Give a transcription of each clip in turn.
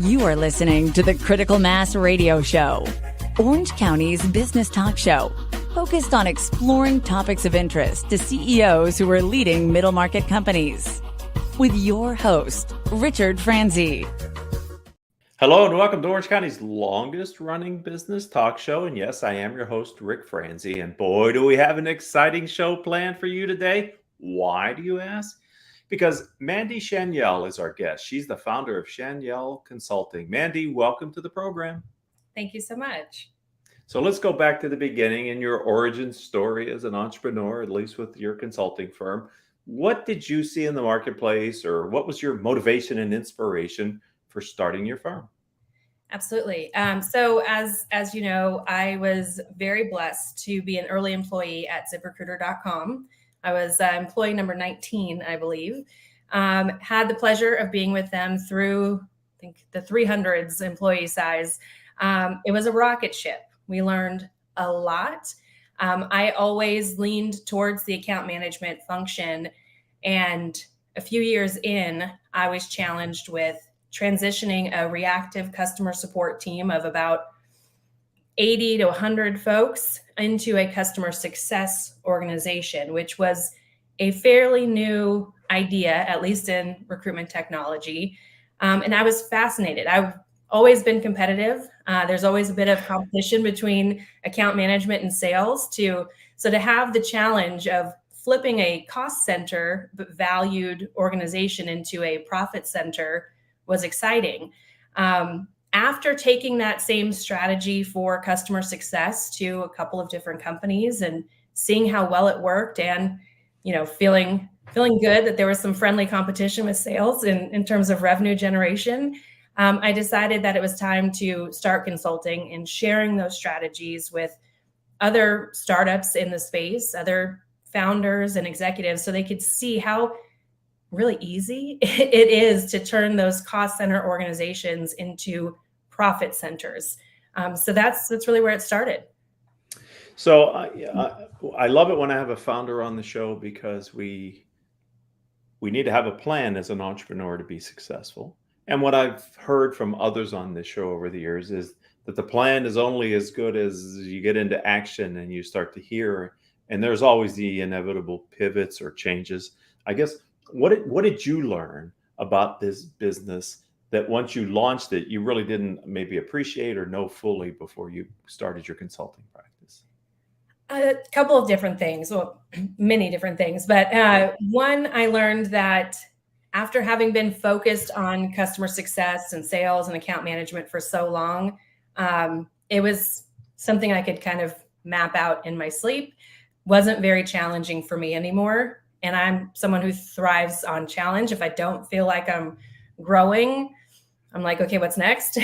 You are listening to the Critical Mass Radio Show, Orange County's business talk show, focused on exploring topics of interest to CEOs who are leading middle market companies. With your host, Richard Franzi. Hello and welcome to Orange County's longest running business talk show. And yes, I am your host, Rick Franzi. And boy, do we have an exciting show planned for you today. Why, do you ask? Because Mandy Schaniel is our guest. She's the founder of Schaniel Consulting. Mandy, welcome to the program. Thank you so much. So let's go back to the beginning in your origin story as an entrepreneur, at least with your consulting firm. What did you see in the marketplace, or what was your motivation and inspiration for starting your firm? Absolutely. So as you know, I was very blessed to be an early employee at ZipRecruiter.com. I was employee number 19, I believe. Had the pleasure of being with them through, I think, the 300s employee size. It was a rocket ship. We learned a lot. I always leaned towards the account management function. And a few years in, I was challenged with transitioning a reactive customer support team of about 80 to 100 folks into a customer success organization, which was a fairly new idea, at least in recruitment technology. And I was fascinated. I've always been competitive. There's always a bit of competition between account management and sales. So to have the challenge of flipping a cost center but valued organization into a profit center was exciting. After taking that same strategy for customer success to a couple of different companies and seeing how well it worked, and feeling good that there was some friendly competition with sales in terms of revenue generation, I decided that it was time to start consulting and sharing those strategies with other startups in the space, other founders and executives, so they could see how really easy it is to turn those cost center organizations into profit centers. So that's really where it started. So I love it when I have a founder on the show, because we need to have a plan as an entrepreneur to be successful. And what I've heard from others on this show over the years is that the plan is only as good as you get into action and you start to hear. And there's always the inevitable pivots or changes. I guess, what did you learn about this business that once you launched it, you really didn't maybe appreciate or know fully before you started your consulting practice? A couple of different things, well, many different things. But one, I learned that after having been focused on customer success and sales and account management for so long, it was something I could kind of map out in my sleep. Wasn't very challenging for me anymore. And I'm someone who thrives on challenge. If I don't feel like I'm growing, I'm like, okay, what's next?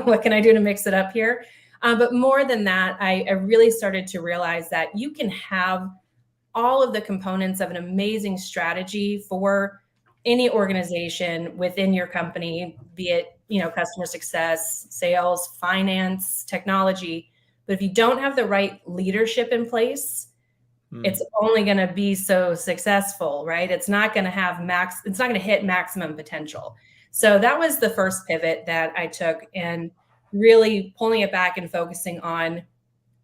What can I do to mix it up here? But more than that, I really started to realize that you can have all of the components of an amazing strategy for any organization within your company, be it, customer success, sales, finance, technology. But if you don't have the right leadership in place, it's only going to be so successful, right? It's not going to it's not going to hit maximum potential. So that was the first pivot that I took, and really pulling it back and focusing on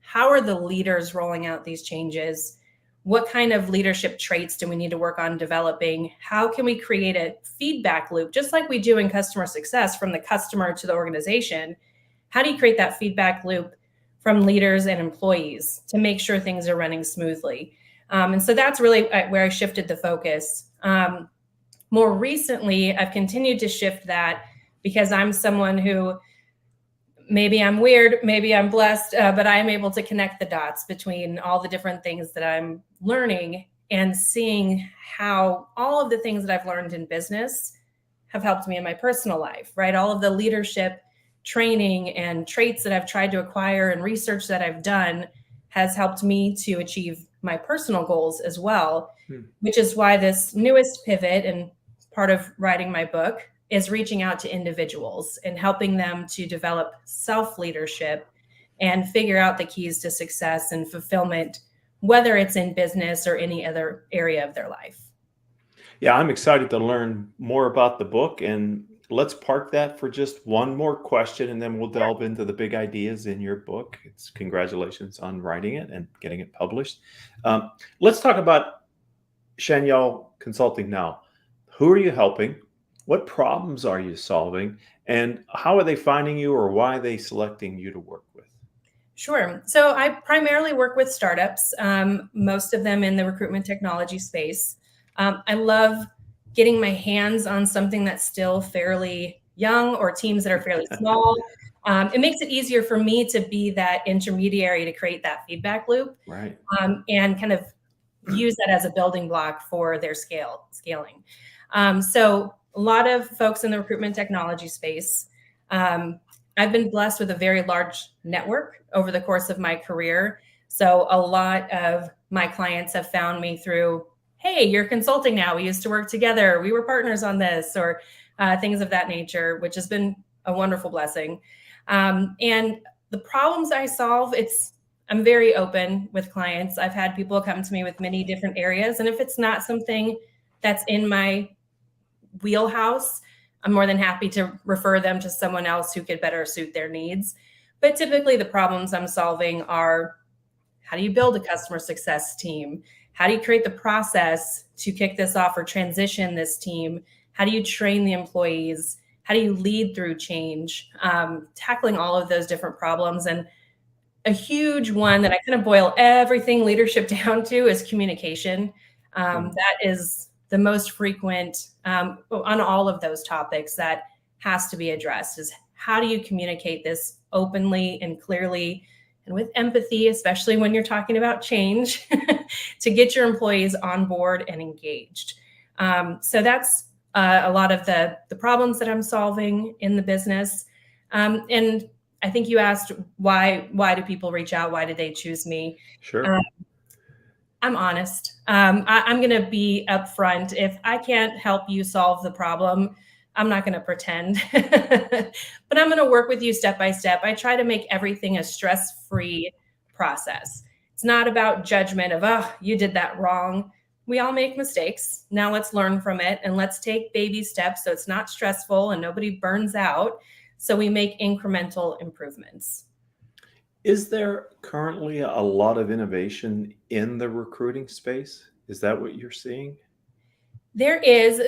how are the leaders rolling out these changes? What kind of leadership traits do we need to work on developing? How can we create a feedback loop, just like we do in customer success, from the customer to the organization? How do you create that feedback loop from leaders and employees to make sure things are running smoothly? And so that's really where I shifted the focus. More recently, I've continued to shift that because I'm someone who, maybe I'm weird, maybe I'm blessed, but I'm able to connect the dots between all the different things that I'm learning and seeing how all of the things that I've learned in business have helped me in my personal life, right? All of the leadership training and traits that I've tried to acquire and research that I've done has helped me to achieve my personal goals as well, which is why this newest pivot and part of writing my book is reaching out to individuals and helping them to develop self-leadership and figure out the keys to success and fulfillment, whether it's in business or any other area of their life. Yeah, I'm excited to learn more about the book. And let's park that for just one more question, and then we'll delve into the big ideas in your book. It's congratulations on writing it and getting it published. Let's talk about Schaniel Consulting now. Who are you helping? What problems are you solving? And how are they finding you, or why are they selecting you to work with? Sure. So I primarily work with startups, most of them in the recruitment technology space. I love getting my hands on something that's still fairly young, or teams that are fairly small. It makes it easier for me to be that intermediary to create that feedback loop, Right. and kind of use that as a building block for their scaling. So a lot of folks in the recruitment technology space. I've been blessed with a very large network over the course of my career. So a lot of my clients have found me through, hey, you're consulting now. We used to work together. We were partners on this, or things of that nature, which has been a wonderful blessing. And the problems I solve, I'm very open with clients. I've had people come to me with many different areas. And if it's not something that's in my wheelhouse, I'm more than happy to refer them to someone else who could better suit their needs. But typically the problems I'm solving are, how do you build a customer success team? How do you create the process to kick this off or transition this team? How do you train the employees? How do you lead through change? Tackling all of those different problems. And a huge one that I kind of boil everything leadership down to is communication. That is the most frequent on all of those topics that has to be addressed, is how do you communicate this openly and clearly and with empathy, especially when you're talking about change, to get your employees on board and engaged. So that's a lot of the problems that I'm solving in the business. And I think you asked why do people reach out? Why did they choose me? Sure. I'm honest. I'm going to be upfront. If I can't help you solve the problem, I'm not going to pretend, but I'm going to work with you step by step. I try to make everything a stress-free process. It's not about judgment of, oh, you did that wrong. We all make mistakes. Now let's learn from it, and let's take baby steps so it's not stressful and nobody burns out. So we make incremental improvements. Is there currently a lot of innovation in the recruiting space? Is that what you're seeing? There is.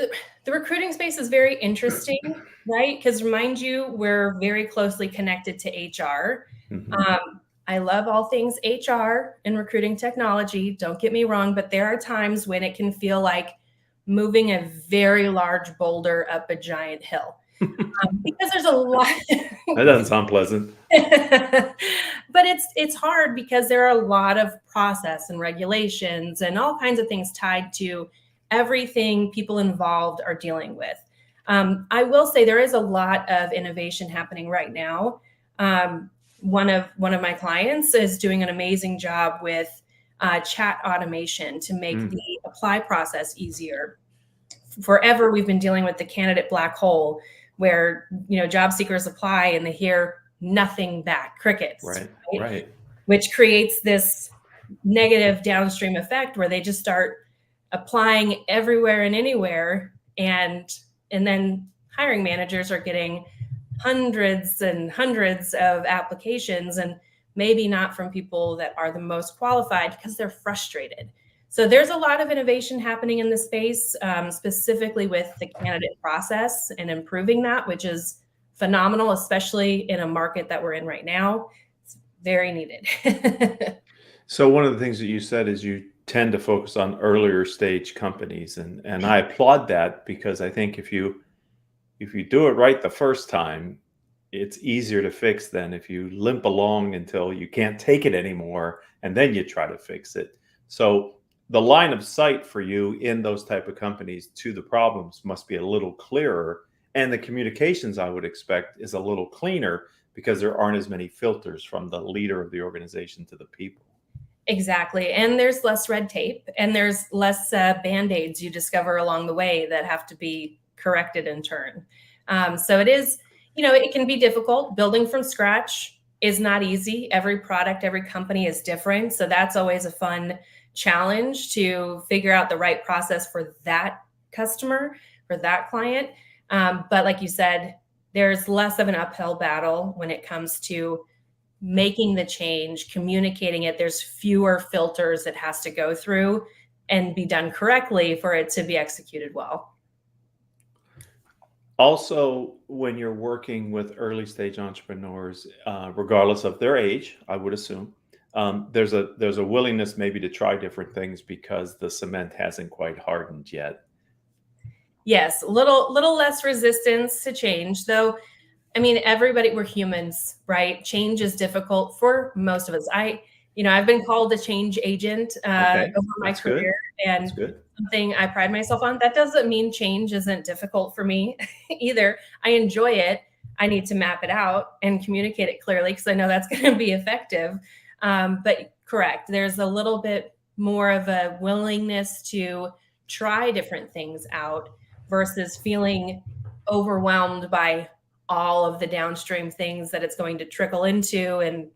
The recruiting space is very interesting, right? Because remind you, we're very closely connected to HR. Mm-hmm. I love all things HR and recruiting technology. Don't get me wrong, but there are times when it can feel like moving a very large boulder up a giant hill. Because there's a lot. That doesn't sound pleasant. But it's hard because there are a lot of process and regulations and all kinds of things tied to everything people involved are dealing with. I will say there is a lot of innovation happening right now. One of my clients is doing an amazing job with chat automation to make the apply process easier. Forever, we've been dealing with the candidate black hole, where job seekers apply and they hear nothing back, crickets, right? Which creates this negative downstream effect where they just start applying everywhere and anywhere, and then hiring managers are getting hundreds and hundreds of applications, and maybe not from people that are the most qualified because they're frustrated. So there's a lot of innovation happening in the space, specifically with the candidate process and improving that, which is phenomenal, especially in a market that we're in right now. It's very needed. So one of the things that you said is you tend to focus on earlier stage companies, and I applaud that, because I think if you do it right the first time, it's easier to fix than if you limp along until you can't take it anymore and then you try to fix it. So the line of sight for you in those type of companies to the problems must be a little clearer, and the communications, I would expect, is a little cleaner because there aren't as many filters from the leader of the organization to the people. Exactly. And there's less red tape, and there's less Band-Aids you discover along the way that have to be corrected in turn. So it is, it can be difficult. Building from scratch is not easy. Every product, every company is different. So that's always a fun challenge to figure out the right process for that customer, for that client. But like you said, there's less of an uphill battle when it comes to making the change, communicating it. There's fewer filters it has to go through and be done correctly for it to be executed well. Also, when you're working with early stage entrepreneurs, regardless of their age, I would assume, there's a willingness maybe to try different things because the cement hasn't quite hardened yet. Yes, little less resistance to change, though. I mean, we're humans, right? Change is difficult for most of us. I've been called a change agent over my career, and something I pride myself on. That doesn't mean change isn't difficult for me either. I enjoy it. I need to map it out and communicate it clearly because I know that's going to be effective. But correct, there's a little bit more of a willingness to try different things out versus feeling overwhelmed by all of the downstream things that it's going to trickle into and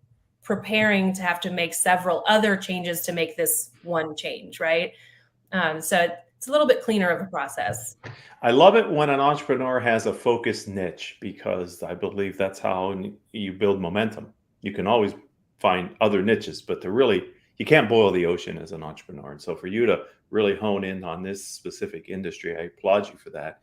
preparing to have to make several other changes to make this one change, right? So it's a little bit cleaner of a process. I love it when an entrepreneur has a focused niche because I believe that's how you build momentum. You can always find other niches, but you can't boil the ocean as an entrepreneur. And so for you to really hone in on this specific industry, I applaud you for that.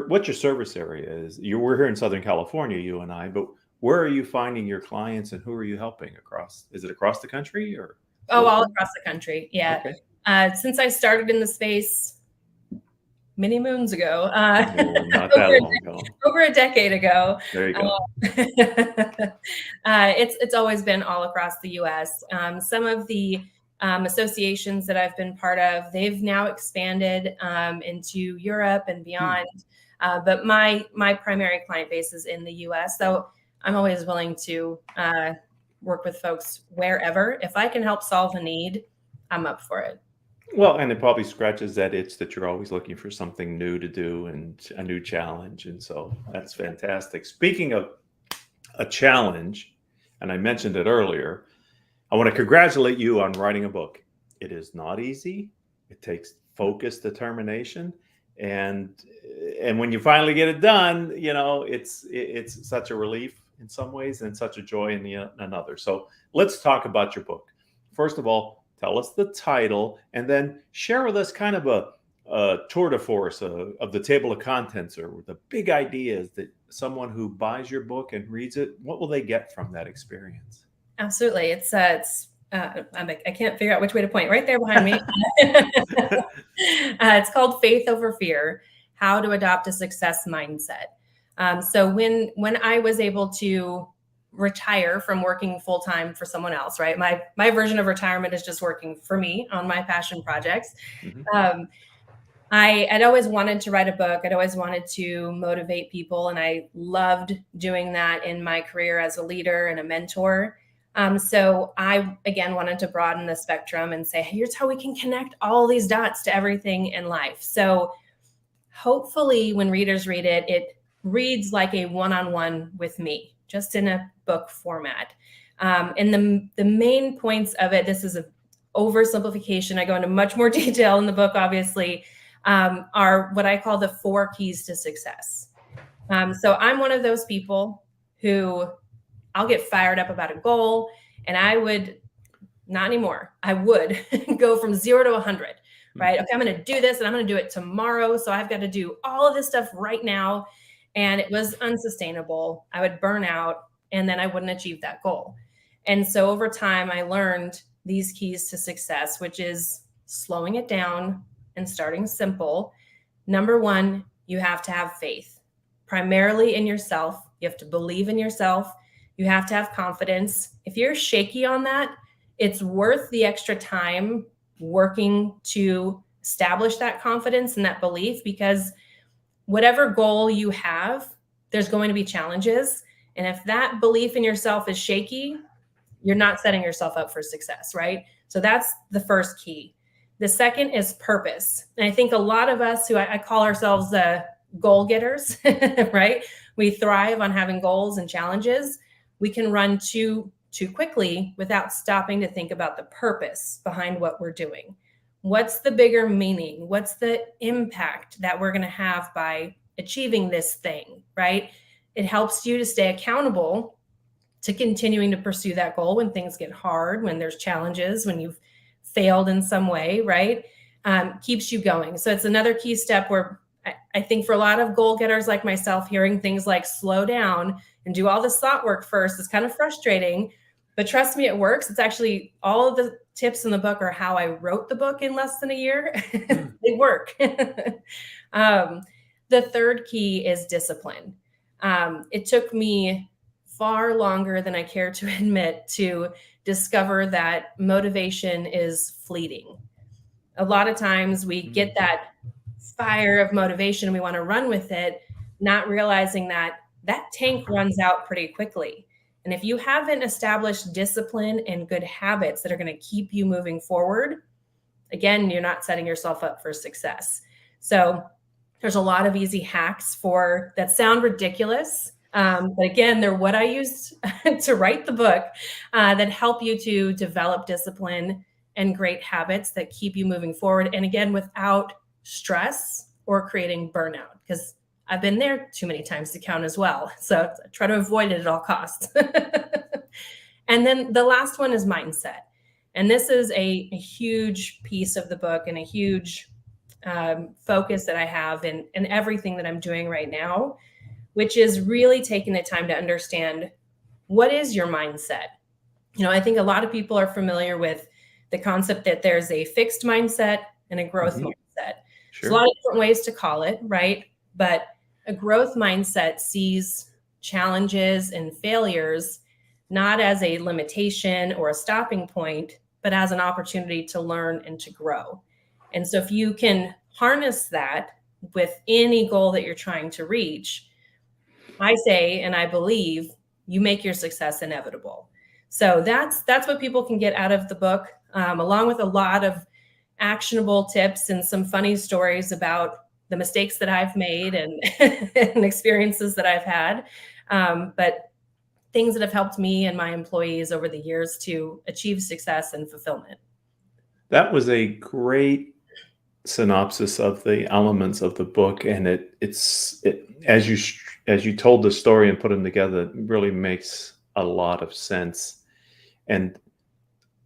What's your service area is? We're here in Southern California, you and I, but where are you finding your clients and who are you helping across? Is it across the country or? All across the country. Yeah. Okay. Since I started in the space many moons ago, not that long ago. Over a decade ago. There you go. It's always been all across the U.S. Some of the associations that I've been part of, they've now expanded into Europe and beyond. But my primary client base is in the U.S. So I'm always willing to work with folks wherever. If I can help solve a need, I'm up for it. Well, and it probably scratches that itch that you're always looking for something new to do and a new challenge. And so that's fantastic. Speaking of a challenge, and I mentioned it earlier, I want to congratulate you on writing a book. It is not easy. It takes focus, determination. And when you finally get it done, it's such a relief in some ways and such a joy in another. So let's talk about your book. First of all, tell us the title and then share with us kind of a tour de force of the table of contents or the big ideas that someone who buys your book and reads it, what will they get from that experience? Absolutely. I can't figure out which way to point. Right there behind me. It's called Faith Over Fear: How to Adopt a Success Mindset. So when I was able to retire from working full time for someone else, right? My version of retirement is just working for me on my passion projects. Mm-hmm. I'd always wanted to write a book. I'd always wanted to motivate people, and I loved doing that in my career as a leader and a mentor. So I, again, wanted to broaden the spectrum and say, here's how we can connect all these dots to everything in life. So hopefully when readers read it, it reads like a one-on-one with me, just in a book format. And the main points of it, this is an oversimplification. I go into much more detail in the book, obviously, are what I call the 4 keys to success. So I'm one of those people who I'll get fired up about a goal, and I would, not anymore, I would go from 0 to 100, right? Okay, I'm going to do this and I'm going to do it tomorrow. So I've got to do all of this stuff right now. And it was unsustainable. I would burn out and then I wouldn't achieve that goal. And so over time, I learned these keys to success, which is slowing it down and starting simple. Number 1, you have to have faith, primarily in yourself. You have to believe in yourself. You have to have confidence. If you're shaky on that, it's worth the extra time working to establish that confidence and that belief, because whatever goal you have, there's going to be challenges. And if that belief in yourself is shaky, you're not setting yourself up for success, right? So that's the first key. The second is purpose. And I think a lot of us who I call ourselves goal getters, right? We thrive on having goals and challenges. We can run too quickly without stopping to think about the purpose behind what we're doing. What's the bigger meaning? What's the impact that we're going to have by achieving this thing, right? It helps you to stay accountable to continuing to pursue that goal when things get hard, when there's challenges, when you've failed in some way, right? Keeps you going. So it's another key step where I think for a lot of goal getters like myself, hearing things like slow down and do all this thought work first is kind of frustrating, but trust me, it works. It's actually all of the tips in the book are how I wrote the book in less than a year. They work. The third key is discipline. It took me far longer than I care to admit to discover that motivation is fleeting. A lot of times we get that fire of motivation and we want to run with it, not realizing that that tank runs out pretty quickly. And if you haven't established discipline and good habits that are going to keep you moving forward, again, you're not setting yourself up for success. So there's a lot of easy hacks for that sound ridiculous. But again, they're what I used to write the book that help you to develop discipline and great habits that keep you moving forward. And again, without stress or creating burnout, because I've been there too many times to count as well. So I try to avoid it at all costs. And then the last one is mindset. And this is a huge piece of the book and a huge focus that I have in everything that I'm doing right now, which is really taking the time to understand what is your mindset. I think a lot of people are familiar with the concept that there's a fixed mindset and a growth mindset. Sure. There's a lot of different ways to call it, right? But a growth mindset sees challenges and failures not as a limitation or a stopping point, but as an opportunity to learn and to grow. And so if you can harness that with any goal that you're trying to reach, I say, and I believe, you make your success inevitable. So that's what people can get out of the book, along with a lot of actionable tips and some funny stories about the mistakes that I've made and, and experiences that I've had, but things that have helped me and my employees over the years to achieve success and fulfillment. That was a great synopsis of the elements of the book, and it as you told the story and put them together, it really makes a lot of sense. And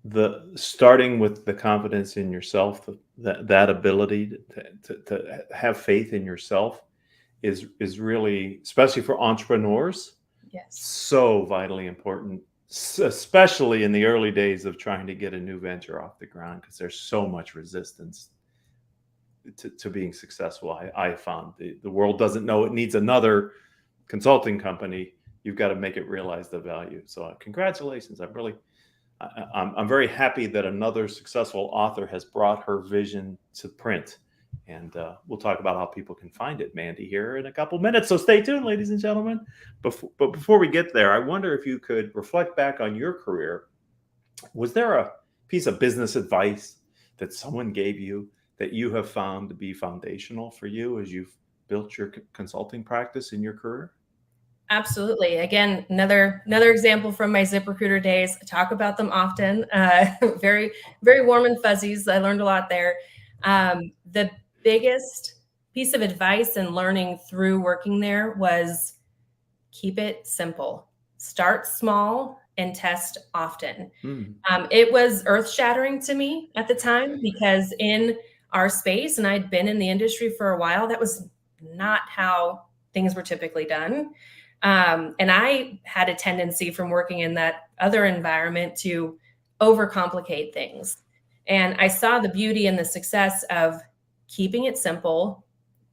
the starting with the confidence in yourself, that ability to have faith in yourself is really, especially for entrepreneurs, Yes, so vitally important, especially in the early days of trying to get a new venture off the ground, because there's so much resistance to being successful. I found the world doesn't know it needs another consulting company. You've got to make it realize the value. So congratulations. I'm very happy that another successful author has brought her vision to print. And we'll talk about how people can find it, Mandy, here in a couple minutes. So stay tuned, ladies and gentlemen. But before we get there, I wonder if you could reflect back on your career. Was there a piece of business advice that someone gave you that you have found to be foundational for you as you've built your consulting practice in your career? absolutely. Again, another example from my ZipRecruiter days. I talk about them often. Very, very warm and fuzzies. I learned a lot there. The biggest piece of advice and learning through working there was keep it simple. Start small and test often. It was earth-shattering to me at the time, because in our space, and I'd been in the industry for a while, that was not how things were typically done. And I had a tendency from working in that other environment to overcomplicate things. And I saw the beauty and the success of keeping it simple,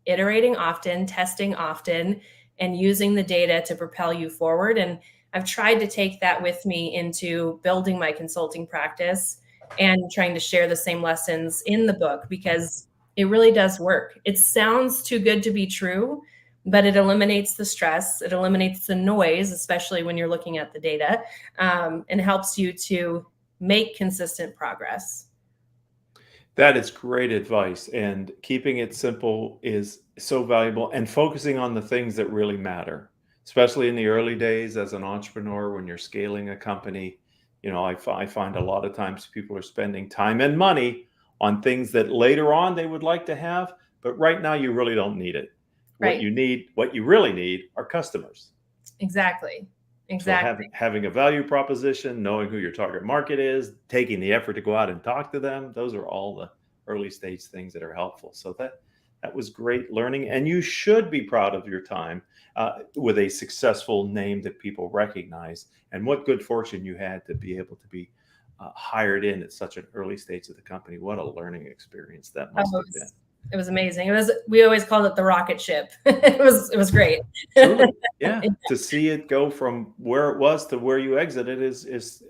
iterating often, testing often, and using the data to propel you forward. And I've tried to take that with me into building my consulting practice and trying to share the same lessons in the book, because it really does work. It sounds too good to be true, but it eliminates the stress. It eliminates the noise, especially when you're looking at the data, and helps you to make consistent progress. That is great advice. And keeping it simple is so valuable, and focusing on the things that really matter, especially in the early days as an entrepreneur when you're scaling a company. I find a lot of times people are spending time and money on things that later on they would like to have, but right now you really don't need it. Right. What you really need are customers. Exactly. So having a value proposition, knowing who your target market is, taking the effort to go out and talk to them, those are all the early stage things that are helpful. So that was great learning. And you should be proud of your time with a successful name that people recognize. And what good fortune you had to be able to be hired in at such an early stage of the company. What a learning experience that must have been. It was amazing. We always called it the rocket ship. It was great. Truly, yeah. To see it go from where it was to where you exited is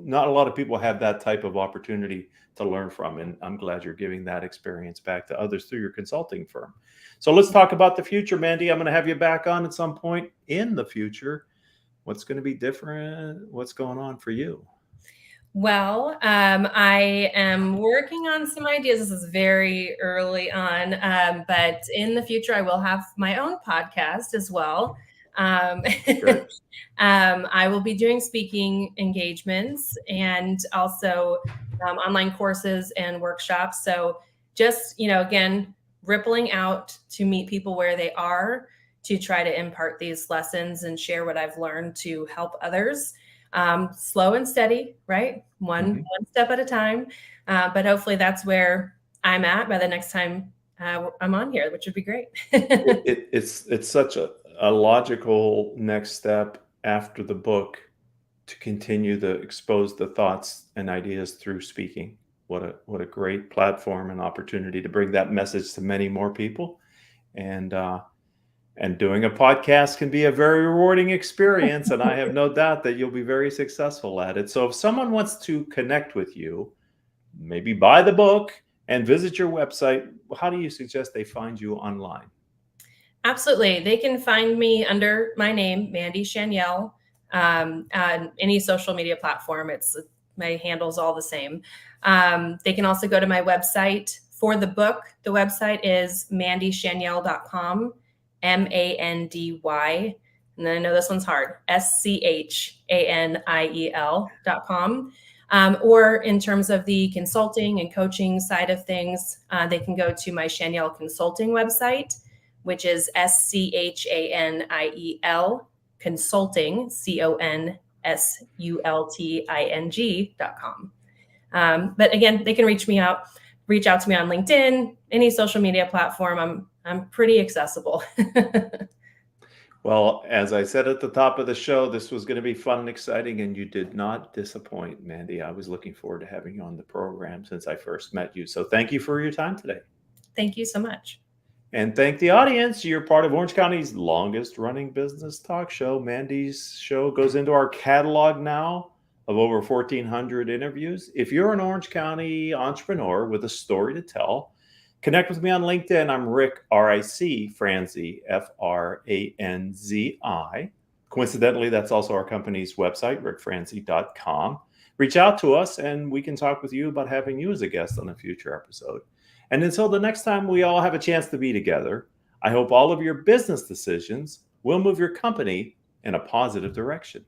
not a lot of people have that type of opportunity to learn from. And I'm glad you're giving that experience back to others through your consulting firm. So let's talk about the future, Mandy. I'm going to have you back on at some point in the future. What's going to be different? What's going on for you? Well, I am working on some ideas. This is very early on, but in the future, I will have my own podcast as well. I will be doing speaking engagements and also online courses and workshops. So just, again, rippling out to meet people where they are, to try to impart these lessons and share what I've learned to help others. Slow and steady, right? One step at a time. But hopefully that's where I'm at by the next time I'm on here, which would be great. It's such a logical next step after the book to continue to expose the thoughts and ideas through speaking. What a great platform and opportunity to bring that message to many more people. And doing a podcast can be a very rewarding experience. And I have no doubt that you'll be very successful at it. So if someone wants to connect with you, maybe buy the book and visit your website, how do you suggest they find you online? Absolutely. They can find me under my name, Mandy Schaniel, on any social media platform. My handle's all the same. They can also go to my website for the book. The website is mandyschaniel.com. Mandy, and then I know this one's hard, schaniel.com. Or in terms of the consulting and coaching side of things, they can go to my Schaniel Consulting website, which is schaniel consulting, consulting.com. But again, they can reach out to me on LinkedIn, any social media platform. I'm pretty accessible. Well, as I said at the top of the show, this was going to be fun and exciting, and you did not disappoint, Mandy. I was looking forward to having you on the program since I first met you. So thank you for your time today. Thank you so much. And thank the audience. You're part of Orange County's longest running business talk show. Mandy's show goes into our catalog now of over 1,400 interviews. If you're an Orange County entrepreneur with a story to tell, connect with me on LinkedIn. I'm Rick, R-I-C, Franzi, F-R-A-N-Z-I. Coincidentally, that's also our company's website, rickfranzi.com. Reach out to us and we can talk with you about having you as a guest on a future episode. And until the next time we all have a chance to be together, I hope all of your business decisions will move your company in a positive direction.